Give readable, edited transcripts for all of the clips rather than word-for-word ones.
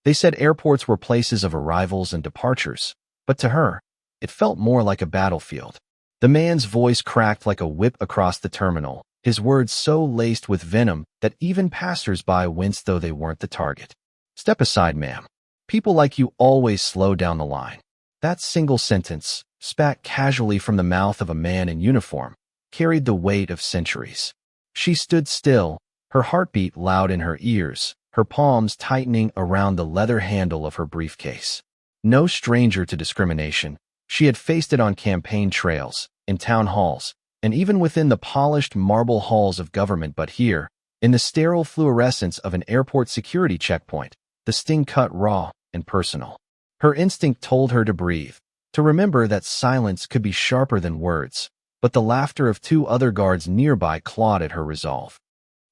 They said airports were places of arrivals and departures, but to her, it felt more like a battlefield. The man's voice cracked like a whip across the terminal, his words so laced with venom that even passers-by winced though they weren't the target. "Step aside, ma'am. People like you always slow down the line." That single sentence, spat casually from the mouth of a man in uniform, carried the weight of centuries. She stood still, her heartbeat loud in her ears, her palms tightening around the leather handle of her briefcase. No stranger to discrimination, she had faced it on campaign trails, in town halls, and even within the polished marble halls of government. But here, in the sterile fluorescence of an airport security checkpoint, the sting cut raw and personal. Her instinct told her to breathe, to remember that silence could be sharper than words, but the laughter of two other guards nearby clawed at her resolve.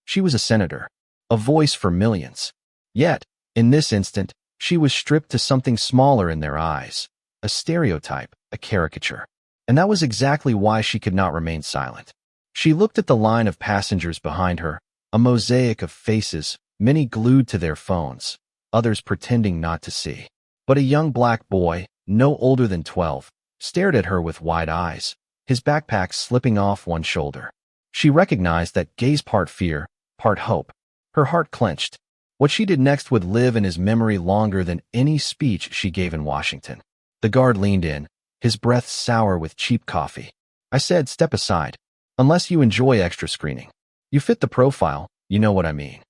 She was a senator, a voice for millions. Yet, in this instant, she was stripped to something smaller in their eyes, a stereotype, a caricature. And that was exactly why she could not remain silent. She looked at the line of passengers behind her, a mosaic of faces, many glued to their phones, others pretending not to see. But a young black boy, no older than 12, stared at her with wide eyes, his backpack slipping off one shoulder. She recognized that gaze, part fear, part hope. Her heart clenched. What she did next would live in his memory longer than any speech she gave in Washington. The guard leaned in, his breath sour with cheap coffee. "I said step aside, unless you enjoy extra screening. You fit the profile, you know what I mean."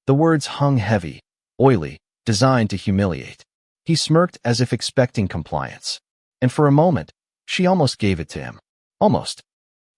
The words hung heavy, oily, designed to humiliate. He smirked as if expecting compliance. And for a moment, she almost gave it to him. Almost.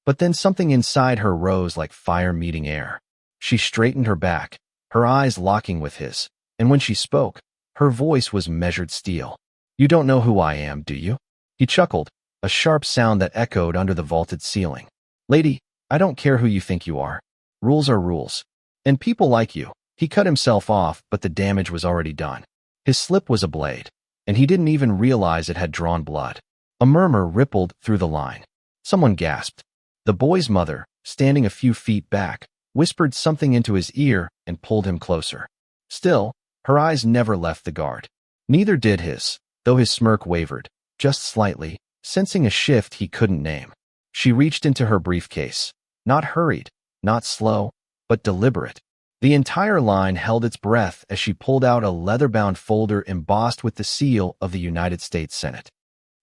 But then something inside her rose like fire meeting air. She straightened her back, her eyes locking with his, and when she spoke, her voice was measured steel. "You don't know who I am, do you?" He chuckled, a sharp sound that echoed under the vaulted ceiling. "Lady, I don't care who you think you are. Rules are rules. And people like you." He cut himself off, but the damage was already done. His slip was a blade, and he didn't even realize it had drawn blood. A murmur rippled through the line. Someone gasped. The boy's mother, standing a few feet back, whispered something into his ear and pulled him closer. Still, her eyes never left the guard. Neither did his, though his smirk wavered, just slightly, sensing a shift he couldn't name. She reached into her briefcase, not hurried, not slow, but deliberate. The entire line held its breath as she pulled out a leather-bound folder embossed with the seal of the United States Senate.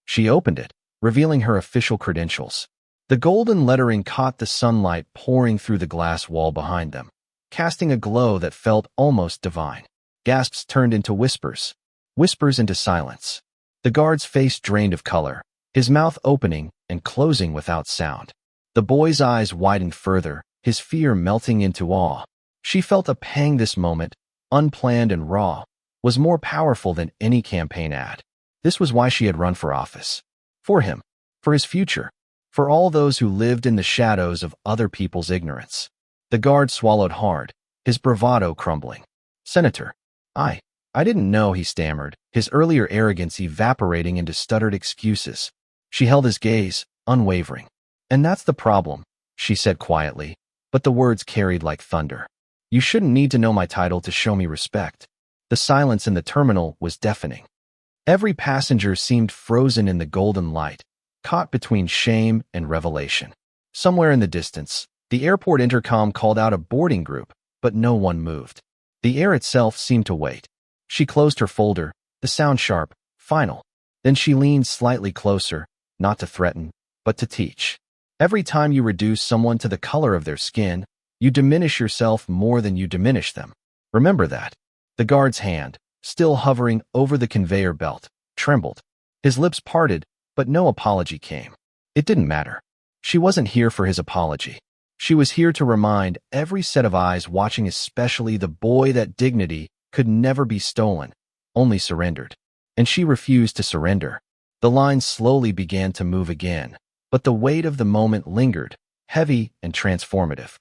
She opened it, revealing her official credentials. The golden lettering caught the sunlight pouring through the glass wall behind them, casting a glow that felt almost divine. Gasps turned into whispers, whispers into silence. The guard's face drained of color, his mouth opening and closing without sound. The boy's eyes widened further, his fear melting into awe. She felt a pang. This moment, unplanned and raw, was more powerful than any campaign ad. This was why she had run for office. For him, for his future, for all those who lived in the shadows of other people's ignorance. The guard swallowed hard, his bravado crumbling. "Senator, I didn't know," he stammered, his earlier arrogance evaporating into stuttered excuses. She held his gaze, unwavering. "And that's the problem," she said quietly, but the words carried like thunder. "You shouldn't need to know my title to show me respect." The silence in the terminal was deafening. Every passenger seemed frozen in the golden light, caught between shame and revelation. Somewhere in the distance, the airport intercom called out a boarding group, but no one moved. The air itself seemed to wait. She closed her folder, the sound sharp, final. Then she leaned slightly closer, not to threaten, but to teach. Every time you reduce someone to the color of their skin, you diminish yourself more than you diminish them. Remember that. The guard's hand, still hovering over the conveyor belt, trembled. His lips parted, but no apology came. It didn't matter. She wasn't here for his apology. She was here to remind every set of eyes watching, especially the boy, that dignity could never be stolen, only surrendered. And she refused to surrender. The line slowly began to move again, but the weight of the moment lingered, heavy and transformative.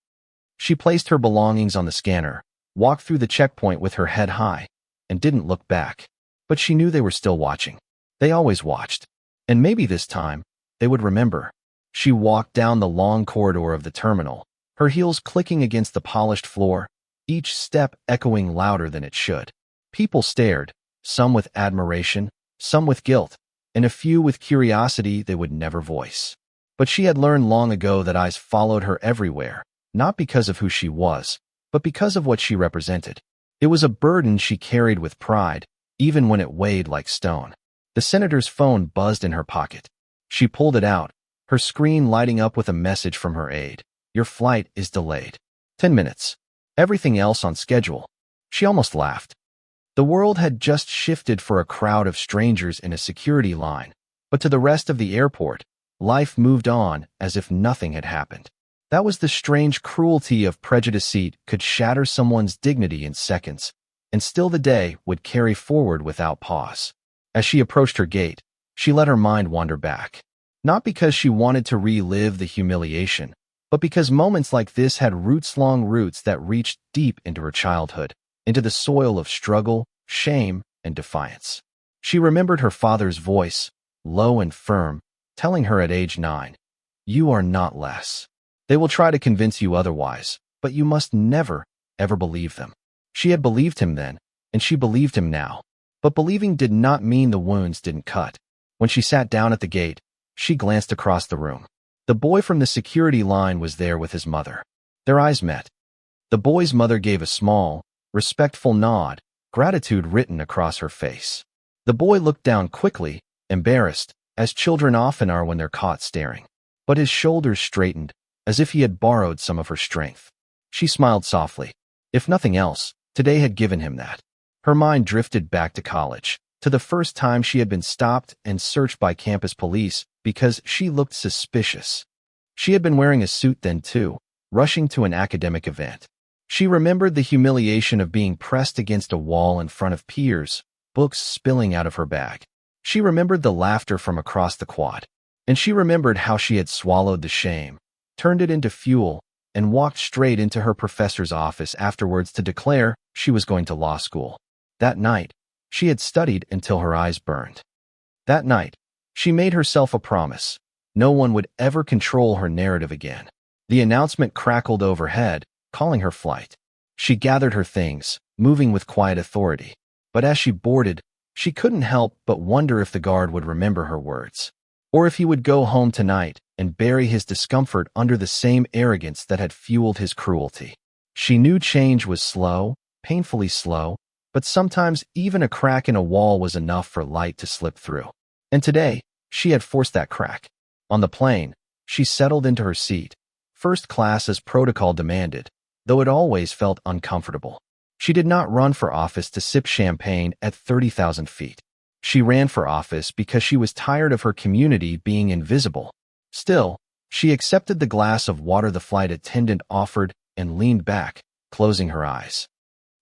She placed her belongings on the scanner, walked through the checkpoint with her head high, and didn't look back. But she knew they were still watching. They always watched. And maybe this time, they would remember. She walked down the long corridor of the terminal, her heels clicking against the polished floor, each step echoing louder than it should. People stared, some with admiration, some with guilt, and a few with curiosity they would never voice. But she had learned long ago that eyes followed her everywhere, not because of who she was, but because of what she represented. It was a burden she carried with pride, even when it weighed like stone. The senator's phone buzzed in her pocket. She pulled it out, her screen lighting up with a message from her aide. Your flight is delayed. 10 minutes. Everything else on schedule. She almost laughed. The world had just shifted for a crowd of strangers in a security line, but to the rest of the airport, life moved on as if nothing had happened. That was the strange cruelty of prejudice. Seat could shatter someone's dignity in seconds, and still the day would carry forward without pause. As she approached her gate, she let her mind wander back. Not because she wanted to relive the humiliation, but because moments like this had roots-long roots that reached deep into her childhood, into the soil of struggle, shame, and defiance. She remembered her father's voice, low and firm, telling her at age 9, "You are not less. They will try to convince you otherwise, but you must never, ever believe them." She had believed him then, and she believed him now. But believing did not mean the wounds didn't cut. When she sat down at the gate, she glanced across the room. The boy from the security line was there with his mother. Their eyes met. The boy's mother gave a small, respectful nod, gratitude written across her face. The boy looked down quickly, embarrassed, as children often are when they're caught staring. But his shoulders straightened, as if he had borrowed some of her strength. She smiled softly. If nothing else, today had given him that. Her mind drifted back to college, to the first time she had been stopped and searched by campus police because she looked suspicious. She had been wearing a suit then too, rushing to an academic event. She remembered the humiliation of being pressed against a wall in front of peers, books spilling out of her bag. She remembered the laughter from across the quad, and she remembered how she had swallowed the shame, turned it into fuel, and walked straight into her professor's office afterwards to declare she was going to law school. That night, she had studied until her eyes burned. That night, she made herself a promise. No one would ever control her narrative again. The announcement crackled overhead, calling her flight. She gathered her things, moving with quiet authority. But as she boarded, she couldn't help but wonder if the guard would remember her words, or if he would go home tonight and bury his discomfort under the same arrogance that had fueled his cruelty. She knew change was slow, painfully slow, but sometimes even a crack in a wall was enough for light to slip through. And today, she had forced that crack. On the plane, she settled into her seat, first class as protocol demanded, though it always felt uncomfortable. She did not run for office to sip champagne at 30,000 feet. She ran for office because she was tired of her community being invisible. Still, she accepted the glass of water the flight attendant offered and leaned back, closing her eyes.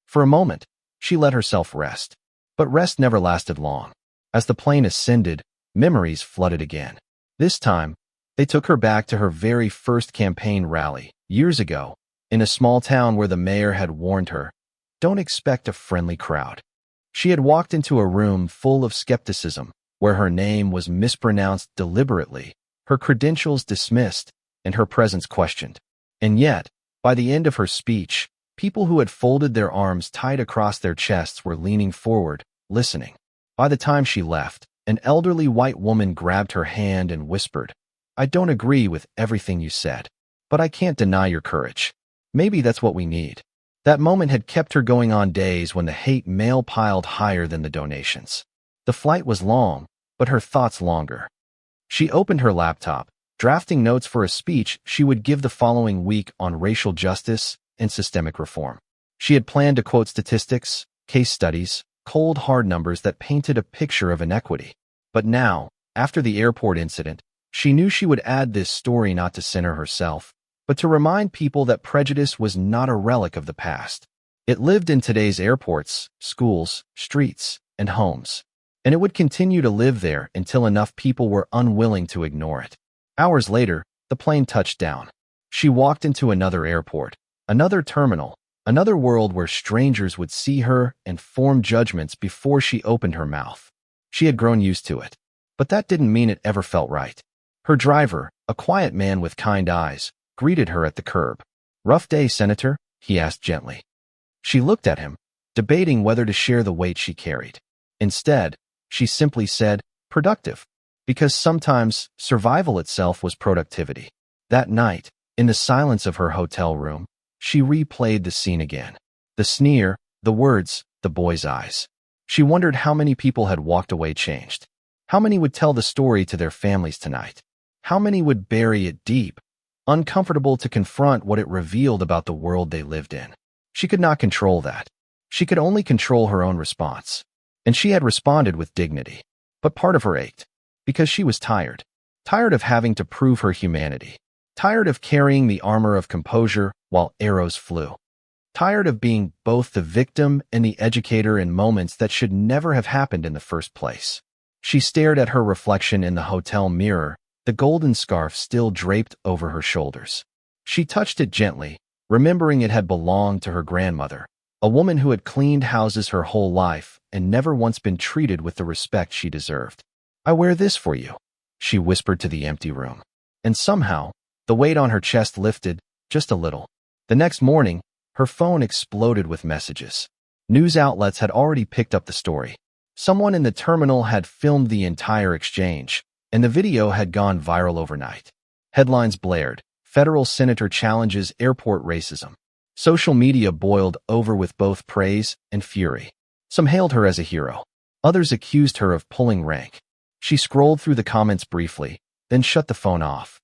For a moment, she let herself rest. But rest never lasted long. As the plane ascended, memories flooded again. This time, they took her back to her very first campaign rally, years ago, in a small town where the mayor had warned her, "Don't expect a friendly crowd." She had walked into a room full of skepticism, where her name was mispronounced deliberately, her credentials dismissed, and her presence questioned. And yet, by the end of her speech, people who had folded their arms tight across their chests were leaning forward, listening. By the time she left, an elderly white woman grabbed her hand and whispered, "I don't agree with everything you said, but I can't deny your courage. Maybe that's what we need." That moment had kept her going on days when the hate mail piled higher than the donations. The flight was long, but her thoughts longer. She opened her laptop, drafting notes for a speech she would give the following week on racial justice and systemic reform. She had planned to quote statistics, case studies, cold hard numbers that painted a picture of inequity. But now, after the airport incident, she knew she would add this story not to center herself, but to remind people that prejudice was not a relic of the past. It lived in today's airports, schools, streets, and homes, and it would continue to live there until enough people were unwilling to ignore it. Hours later, the plane touched down. She walked into another airport, another terminal, another world where strangers would see her and form judgments before she opened her mouth. She had grown used to it, but that didn't mean it ever felt right. Her driver, a quiet man with kind eyes, greeted her at the curb. "Rough day, Senator?" he asked gently. She looked at him, debating whether to share the weight she carried. Instead, she simply said, productive, because sometimes survival itself was productivity. That night, in the silence of her hotel room, she replayed the scene again. The sneer, the words, the boy's eyes. She wondered how many people had walked away changed. How many would tell the story to their families tonight? How many would bury it deep, uncomfortable to confront what it revealed about the world they lived in? She could not control that. She could only control her own response. And she had responded with dignity. But part of her ached. Because she was tired. Tired of having to prove her humanity. Tired of carrying the armor of composure while arrows flew. Tired of being both the victim and the educator in moments that should never have happened in the first place. She stared at her reflection in the hotel mirror, the golden scarf still draped over her shoulders. She touched it gently, remembering it had belonged to her grandmother, a woman who had cleaned houses her whole life and never once been treated with the respect she deserved. "I wear this for you," she whispered to the empty room. And somehow, the weight on her chest lifted, just a little. The next morning, her phone exploded with messages. News outlets had already picked up the story. Someone in the terminal had filmed the entire exchange, and the video had gone viral overnight. Headlines blared, "Federal Senator challenges airport racism." Social media boiled over with both praise and fury. Some hailed her as a hero. Others accused her of pulling rank. She scrolled through the comments briefly, then shut the phone off.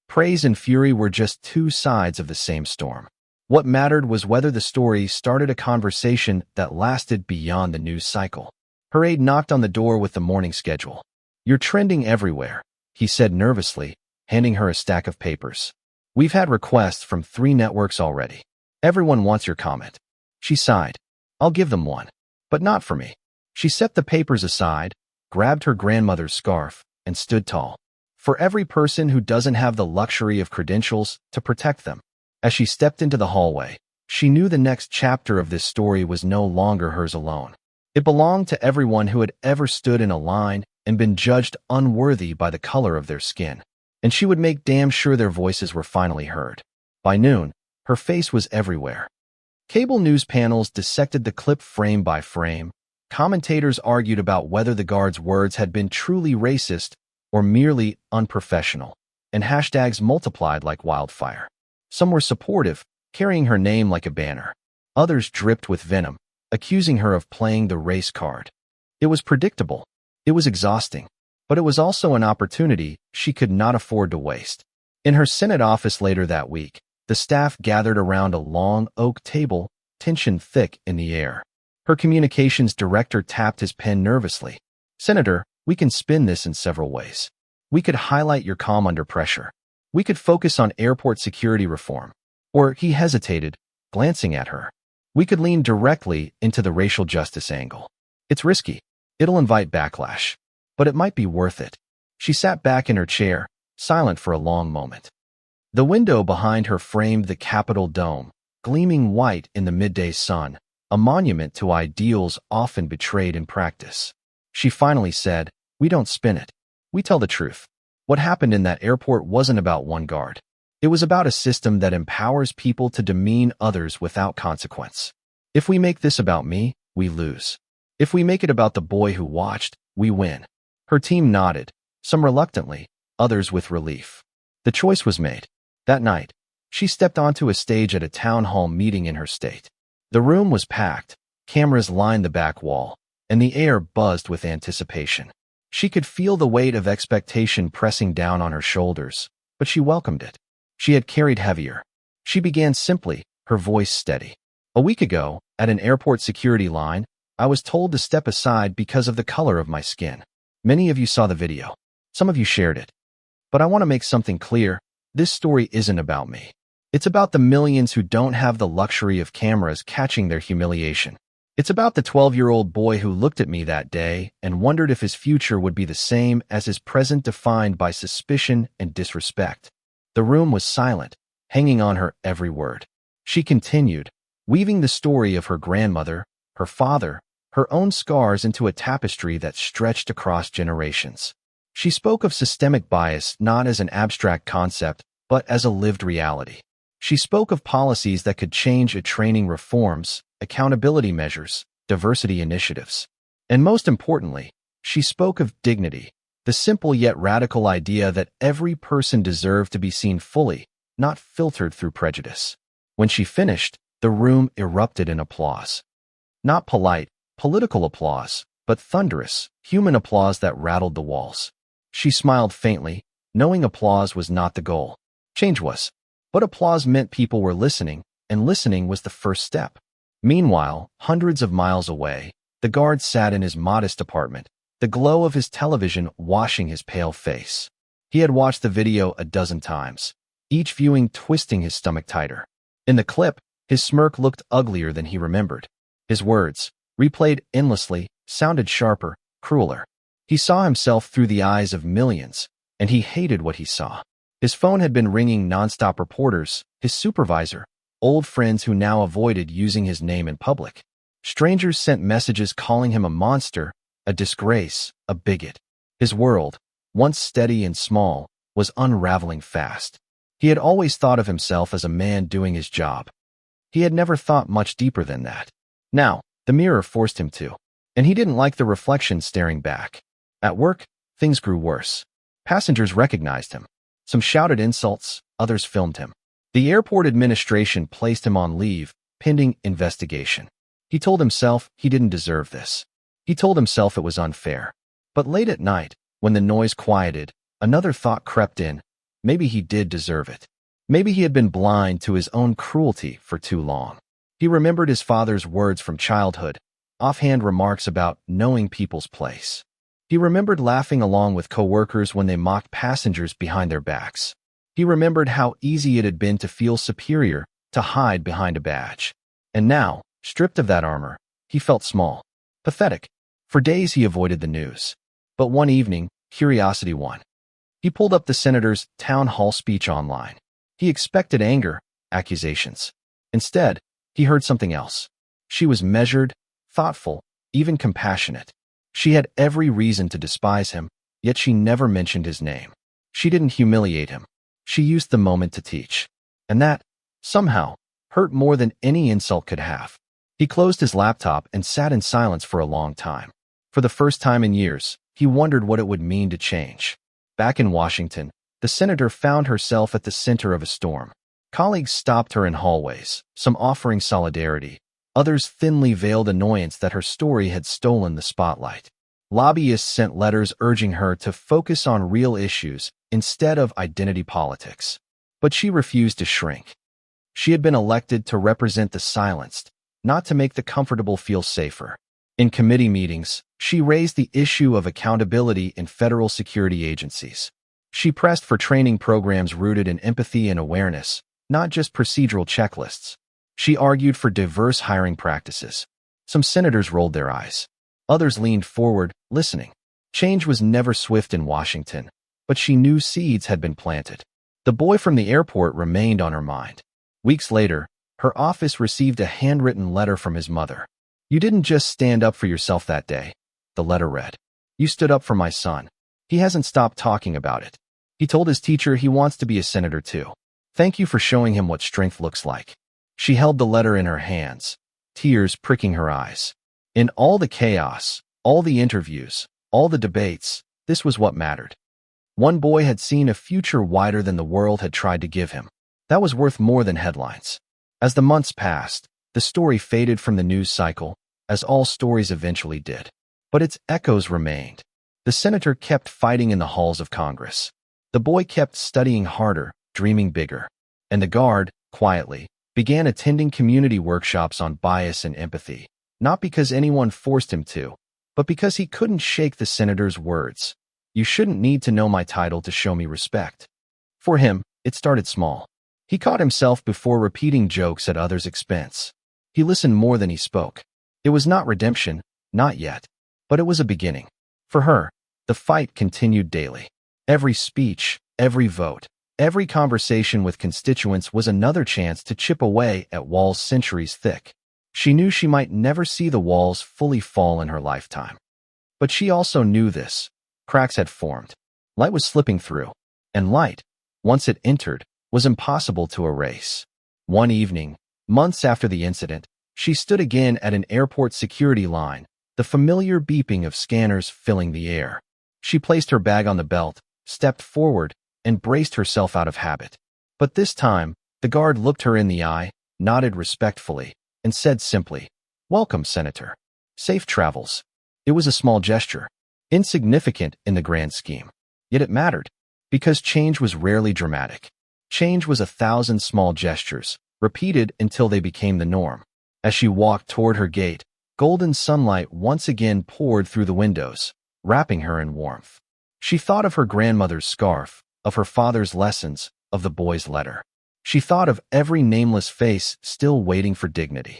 Praise and fury were just two sides of the same storm. What mattered was whether the story started a conversation that lasted beyond the news cycle. Her aide knocked on the door with the morning schedule. "You're trending everywhere," he said nervously, handing her a stack of papers. "We've had requests from 3 networks already. Everyone wants your comment." She sighed. "I'll give them one. But not for me." She set the papers aside, grabbed her grandmother's scarf, and stood tall. For every person who doesn't have the luxury of credentials to protect them. As she stepped into the hallway, she knew the next chapter of this story was no longer hers alone. It belonged to everyone who had ever stood in a line and been judged unworthy by the color of their skin. And she would make damn sure their voices were finally heard. By noon, her face was everywhere. Cable news panels dissected the clip frame by frame. Commentators argued about whether the guard's words had been truly racist or merely unprofessional, and hashtags multiplied like wildfire. Some were supportive, carrying her name like a banner. Others dripped with venom, accusing her of playing the race card. It was predictable. It was exhausting. But it was also an opportunity she could not afford to waste. In her Senate office later that week, the staff gathered around a long oak table, tension thick in the air. Her communications director tapped his pen nervously. "Senator, we can spin this in several ways. We could highlight your calm under pressure. We could focus on airport security reform." Or he hesitated, glancing at her. "We could lean directly into the racial justice angle. It's risky. It'll invite backlash. But it might be worth it." She sat back in her chair, silent for a long moment. The window behind her framed the Capitol dome, gleaming white in the midday sun, a monument to ideals often betrayed in practice. She finally said, "We don't spin it. We tell the truth. What happened in that airport wasn't about one guard. It was about a system that empowers people to demean others without consequence. If we make this about me, we lose. If we make it about the boy who watched, we win." Her team nodded, some reluctantly, others with relief. The choice was made. That night, she stepped onto a stage at a town hall meeting in her state. The room was packed, cameras lined the back wall, and the air buzzed with anticipation. She could feel the weight of expectation pressing down on her shoulders, but she welcomed it. She had carried heavier. She began simply, her voice steady. "A week ago, at an airport security line, I was told to step aside because of the color of my skin. Many of you saw the video. Some of you shared it. But I want to make something clear. This story isn't about me. It's about the millions who don't have the luxury of cameras catching their humiliation. It's about the 12-year-old boy who looked at me that day and wondered if his future would be the same as his present, defined by suspicion and disrespect." The room was silent, hanging on her every word. She continued, weaving the story of her grandmother, her father, her own scars into a tapestry that stretched across generations. She spoke of systemic bias not as an abstract concept, but as a lived reality. She spoke of policies that could change: training reforms, accountability measures, diversity initiatives. And most importantly, she spoke of dignity, the simple yet radical idea that every person deserved to be seen fully, not filtered through prejudice. When she finished, the room erupted in applause. Not polite, political applause, but thunderous, human applause that rattled the walls. She smiled faintly, knowing applause was not the goal. Change was. But applause meant people were listening, and listening was the first step. Meanwhile, hundreds of miles away, the guard sat in his modest apartment, the glow of his television washing his pale face. He had watched the video a dozen times, each viewing twisting his stomach tighter. In the clip, his smirk looked uglier than he remembered. His words, replayed endlessly, sounded sharper, crueler. He saw himself through the eyes of millions, and he hated what he saw. His phone had been ringing nonstop reporters, his supervisor, old friends who now avoided using his name in public. Strangers sent messages calling him a monster, a disgrace, a bigot. His world, once steady and small, was unraveling fast. He had always thought of himself as a man doing his job. He had never thought much deeper than that. Now, the mirror forced him to, and he didn't like the reflection staring back. At work, things grew worse. Passengers recognized him. Some shouted insults, others filmed him. The airport administration placed him on leave, pending investigation. He told himself he didn't deserve this. He told himself it was unfair. But late at night, when the noise quieted, another thought crept in. Maybe he did deserve it. Maybe he had been blind to his own cruelty for too long. He remembered his father's words from childhood, offhand remarks about knowing people's place. He remembered laughing along with coworkers when they mocked passengers behind their backs. He remembered how easy it had been to feel superior, to hide behind a badge. And now, stripped of that armor, he felt small, pathetic. For days he avoided the news. But one evening, curiosity won. He pulled up the senator's town hall speech online. He expected anger, accusations. Instead, he heard something else. She was measured, thoughtful, even compassionate. She had every reason to despise him, yet she never mentioned his name. She didn't humiliate him. She used the moment to teach. And that, somehow, hurt more than any insult could have. He closed his laptop and sat in silence for a long time. For the first time in years, he wondered what it would mean to change. Back in Washington, the senator found herself at the center of a storm. Colleagues stopped her in hallways, some offering solidarity, others thinly veiled annoyance that her story had stolen the spotlight. Lobbyists sent letters urging her to focus on real issues instead of identity politics. But she refused to shrink. She had been elected to represent the silenced, not to make the comfortable feel safer. In committee meetings, she raised the issue of accountability in federal security agencies. She pressed for training programs rooted in empathy and awareness, not just procedural checklists. She argued for diverse hiring practices. Some senators rolled their eyes. Others leaned forward, listening. Change was never swift in Washington, but she knew seeds had been planted. The boy from the airport remained on her mind. Weeks later, her office received a handwritten letter from his mother. "You didn't just stand up for yourself that day," the letter read. "You stood up for my son. He hasn't stopped talking about it. He told his teacher he wants to be a senator too. Thank you for showing him what strength looks like." She held the letter in her hands, tears pricking her eyes. In all the chaos, all the interviews, all the debates, this was what mattered. One boy had seen a future wider than the world had tried to give him. That was worth more than headlines. As the months passed, the story faded from the news cycle, as all stories eventually did. But its echoes remained. The senator kept fighting in the halls of Congress. The boy kept studying harder, dreaming bigger. And the guard, quietly, began attending community workshops on bias and empathy, not because anyone forced him to, but because he couldn't shake the senator's words. "You shouldn't need to know my title to show me respect." For him, it started small. He caught himself before repeating jokes at others' expense. He listened more than he spoke. It was not redemption, not yet, but it was a beginning. For her, the fight continued daily. Every speech, every vote, every conversation with constituents was another chance to chip away at walls centuries thick. She knew she might never see the walls fully fall in her lifetime. But she also knew this. Cracks had formed. Light was slipping through. And light, once it entered, was impossible to erase. One evening, months after the incident, she stood again at an airport security line, the familiar beeping of scanners filling the air. She placed her bag on the belt, stepped forward, and braced herself out of habit. But this time, the guard looked her in the eye, nodded respectfully, and said simply, "Welcome, Senator. Safe travels." It was a small gesture, insignificant in the grand scheme. Yet it mattered, because change was rarely dramatic. Change was 1,000 small gestures, repeated until they became the norm. As she walked toward her gate, golden sunlight once again poured through the windows, wrapping her in warmth. She thought of her grandmother's scarf, of her father's lessons, of the boy's letter. She thought of every nameless face still waiting for dignity.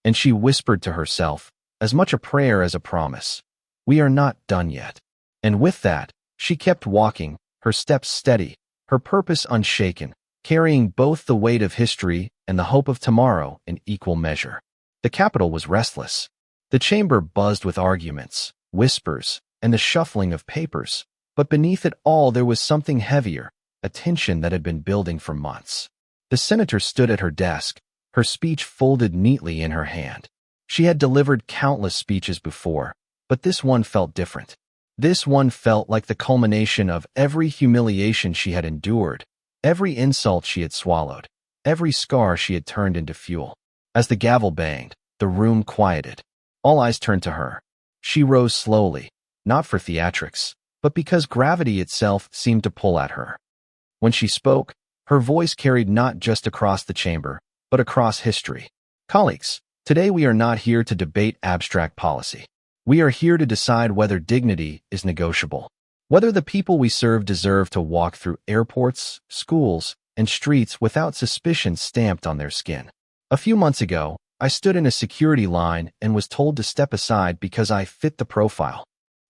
And she whispered to herself, as much a prayer as a promise, "We are not done yet." And with that, she kept walking, her steps steady, her purpose unshaken, carrying both the weight of history and the hope of tomorrow in equal measure. The Capitol was restless. The chamber buzzed with arguments, whispers, and the shuffling of papers. But beneath it all there was something heavier, a tension that had been building for months. The senator stood at her desk, her speech folded neatly in her hand. She had delivered countless speeches before, but this one felt different. This one felt like the culmination of every humiliation she had endured, every insult she had swallowed, every scar she had turned into fuel. As the gavel banged, the room quieted. All eyes turned to her. She rose slowly, not for theatrics, but because gravity itself seemed to pull at her. When she spoke, her voice carried not just across the chamber, but across history. "Colleagues, today we are not here to debate abstract policy. We are here to decide whether dignity is negotiable, whether the people we serve deserve to walk through airports, schools, and streets without suspicion stamped on their skin." A few months ago, I stood in a security line and was told to step aside because I fit the profile.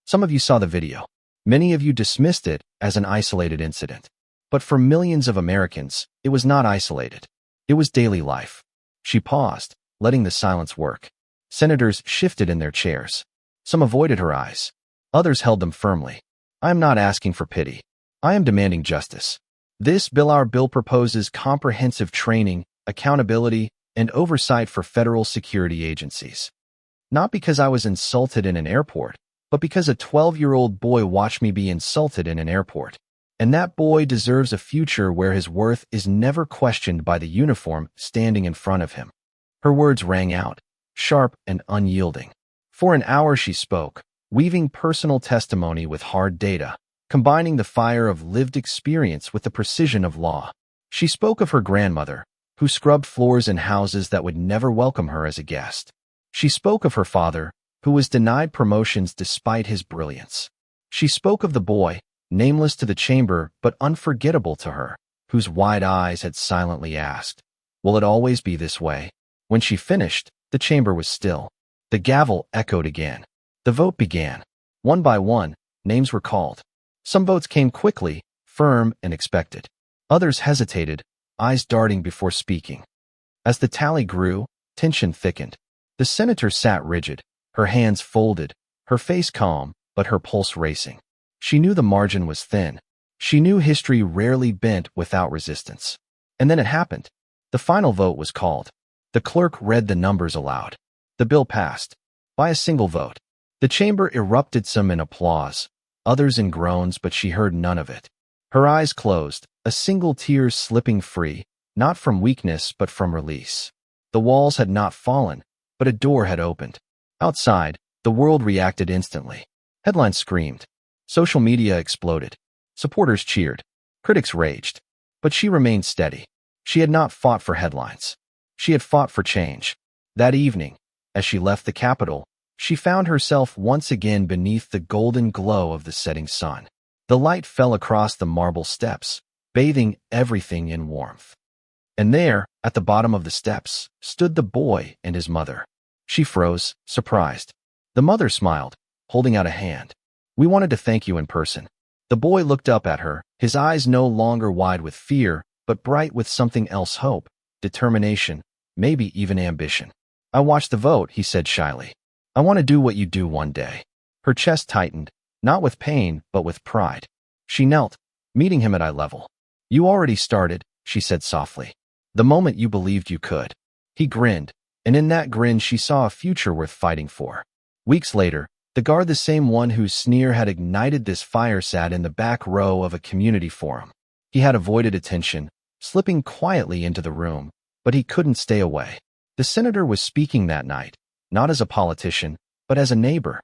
Some of you saw the video. Many of you dismissed it as an isolated incident. But for millions of Americans, it was not isolated. It was daily life. She paused, letting the silence work. Senators shifted in their chairs. Some avoided her eyes. Others held them firmly. I am not asking for pity. I am demanding justice. Our bill proposes comprehensive training, accountability, and oversight for federal security agencies. Not because I was insulted in an airport, but because a 12-year-old boy watched me be insulted in an airport. And that boy deserves a future where his worth is never questioned by the uniform standing in front of him. Her words rang out, sharp and unyielding. For an hour she spoke, weaving personal testimony with hard data, combining the fire of lived experience with the precision of law. She spoke of her grandmother, who scrubbed floors in houses that would never welcome her as a guest. She spoke of her father, who was denied promotions despite his brilliance. She spoke of the boy, nameless to the chamber but unforgettable to her, whose wide eyes had silently asked, "Will it always be this way?" When she finished, the chamber was still. The gavel echoed again. The vote began. One by one, names were called. Some votes came quickly, firm and expected. Others hesitated, eyes darting before speaking. As the tally grew, tension thickened. The senator sat rigid, her hands folded, her face calm, but her pulse racing. She knew the margin was thin. She knew history rarely bent without resistance. And then it happened. The final vote was called. The clerk read the numbers aloud. The bill passed. By a single vote. The chamber erupted, some in applause, others in groans, but she heard none of it. Her eyes closed, a single tear slipping free, not from weakness but from release. The walls had not fallen, but a door had opened. Outside, the world reacted instantly. Headlines screamed. Social media exploded. Supporters cheered. Critics raged. But she remained steady. She had not fought for headlines. She had fought for change. That evening, as she left the Capitol, she found herself once again beneath the golden glow of the setting sun. The light fell across the marble steps, bathing everything in warmth. And there, at the bottom of the steps, stood the boy and his mother. She froze, surprised. The mother smiled, holding out a hand. "We wanted to thank you in person." The boy looked up at her, his eyes no longer wide with fear, but bright with something else: hope, determination, maybe even ambition. "I watched the vote," he said shyly. "I want to do what you do one day." Her chest tightened, not with pain, but with pride. She knelt, meeting him at eye level. "You already started," she said softly. "The moment you believed you could." He grinned, and in that grin she saw a future worth fighting for. Weeks later, the guard, the same one whose sneer had ignited this fire, sat in the back row of a community forum. He had avoided attention, slipping quietly into the room, but he couldn't stay away. The senator was speaking that night, not as a politician, but as a neighbor.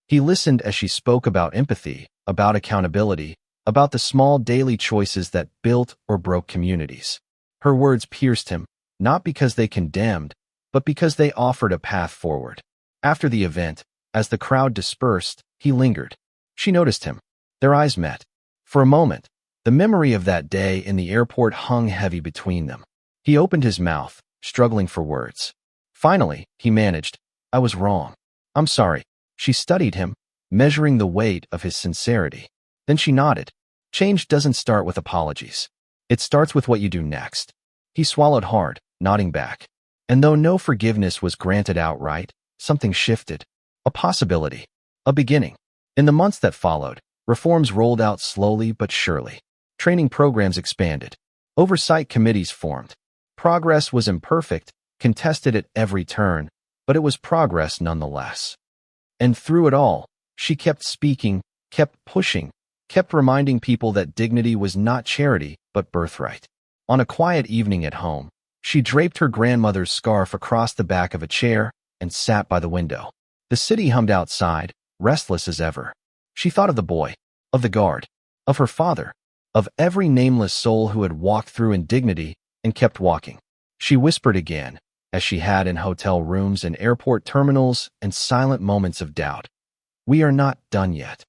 He listened as she spoke about empathy, about accountability, about the small daily choices that built or broke communities. Her words pierced him, not because they condemned, but because they offered a path forward. After the event, as the crowd dispersed, he lingered. She noticed him. Their eyes met. For a moment, the memory of that day in the airport hung heavy between them. He opened his mouth, struggling for words. Finally, he managed, "I was wrong. I'm sorry." She studied him, measuring the weight of his sincerity. Then she nodded. Change doesn't start with apologies. It starts with what you do next. He swallowed hard, nodding back. And though no forgiveness was granted outright, something shifted. A possibility. A beginning. In the months that followed, reforms rolled out slowly but surely. Training programs expanded. Oversight committees formed. Progress was imperfect, contested at every turn, but it was progress nonetheless. And through it all, she kept speaking, kept pushing, kept reminding people that dignity was not charity, but birthright. On a quiet evening at home, she draped her grandmother's scarf across the back of a chair and sat by the window. The city hummed outside, restless as ever. She thought of the boy, of the guard, of her father, of every nameless soul who had walked through indignity and kept walking. She whispered again, as she had in hotel rooms and airport terminals and silent moments of doubt, "We are not done yet."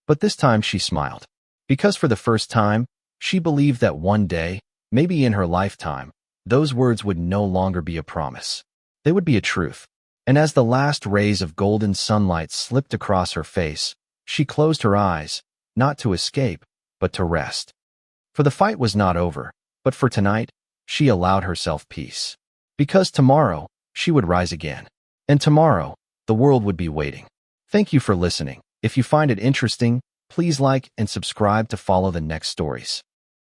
But this time she smiled, because for the first time, she believed that one day, maybe in her lifetime, those words would no longer be a promise. They would be a truth. And as the last rays of golden sunlight slipped across her face, she closed her eyes, not to escape, but to rest. For the fight was not over, but for tonight, she allowed herself peace. Because tomorrow, she would rise again. And tomorrow, the world would be waiting. Thank you for listening. If you find it interesting, please like and subscribe to follow the next stories.